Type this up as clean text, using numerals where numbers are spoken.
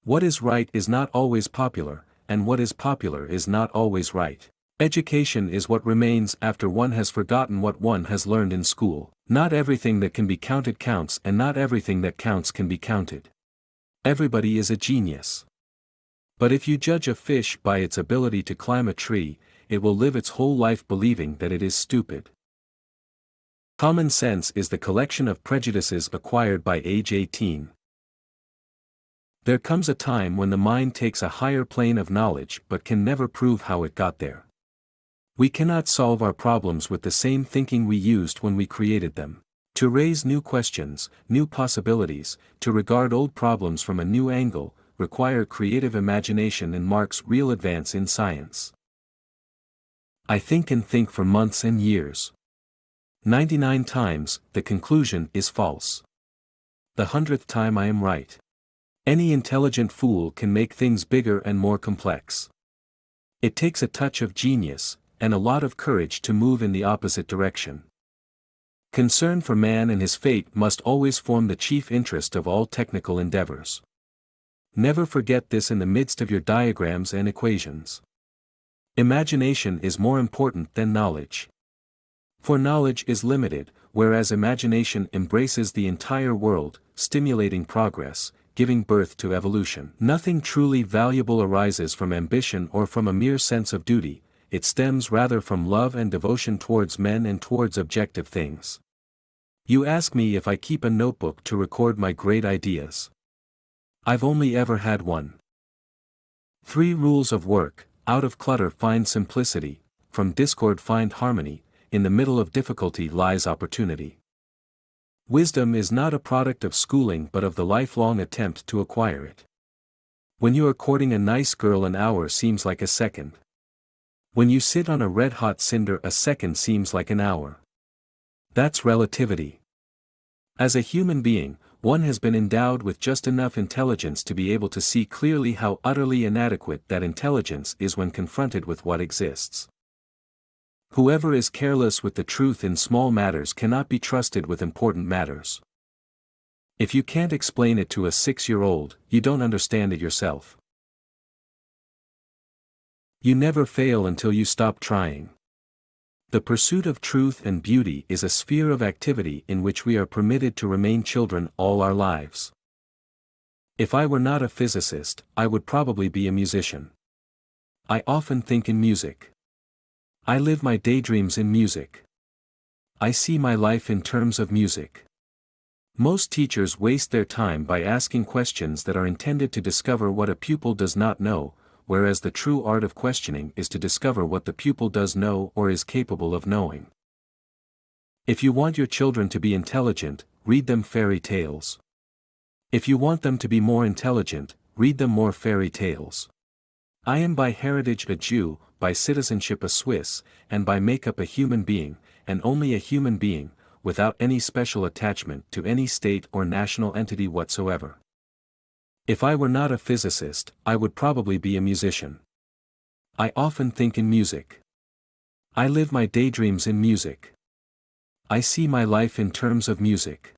What is right is not always popular, and what is popular is not always right. Education is what remains after one has forgotten what one has learned in school. Not everything that can be counted counts, and not everything that counts can be counted. Everybody is a genius. But if you judge a fish by its ability to climb a tree, it will live its whole life believing that it is stupid. Common sense is the collection of prejudices acquired by age 18. There comes a time when the mind takes a higher plane of knowledge but can never prove how it got there. We cannot solve our problems with the same thinking we used when we created them. To raise new questions, new possibilities, to regard old problems from a new angle, require creative imagination and marks real advance in science. I think and think for months and years. 99 times, the conclusion is false. The 100th time I am right. Any intelligent fool can make things bigger and more complex. It takes a touch of genius, and a lot of courage to move in the opposite direction. Concern for man and his fate must always form the chief interest of all technical endeavors. Never forget this in the midst of your diagrams and equations. Imagination is more important than knowledge. For knowledge is limited, whereas imagination embraces the entire world, stimulating progress, giving birth to evolution. Nothing truly valuable arises from ambition or from a mere sense of duty. It stems rather from love and devotion towards men and towards objective things. You ask me if I keep a notebook to record my great ideas. I've only ever had one. 3 rules of work: out of clutter find simplicity, from discord find harmony, in the middle of difficulty lies opportunity. Wisdom is not a product of schooling but of the lifelong attempt to acquire it. When you are courting a nice girl, an hour seems like a second. When you sit on a red-hot cinder, a second seems like an hour. That's relativity. As a human being, one has been endowed with just enough intelligence to be able to see clearly how utterly inadequate that intelligence is when confronted with what exists. Whoever is careless with the truth in small matters cannot be trusted with important matters. If you can't explain it to a 6-year-old, you don't understand it yourself. You never fail until you stop trying. The pursuit of truth and beauty is a sphere of activity in which we are permitted to remain children all our lives. If I were not a physicist, I would probably be a musician. I often think in music. I live my daydreams in music. I see my life in terms of music. Most teachers waste their time by asking questions that are intended to discover what a pupil does not know, whereas the true art of questioning is to discover what the pupil does know or is capable of knowing. If you want your children to be intelligent, read them fairy tales. If you want them to be more intelligent, read them more fairy tales. I am by heritage a Jew, by citizenship a Swiss, and by makeup a human being, and only a human being, without any special attachment to any state or national entity whatsoever. If I were not a physicist, I would probably be a musician. I often think in music. I live my daydreams in music. I see my life in terms of music.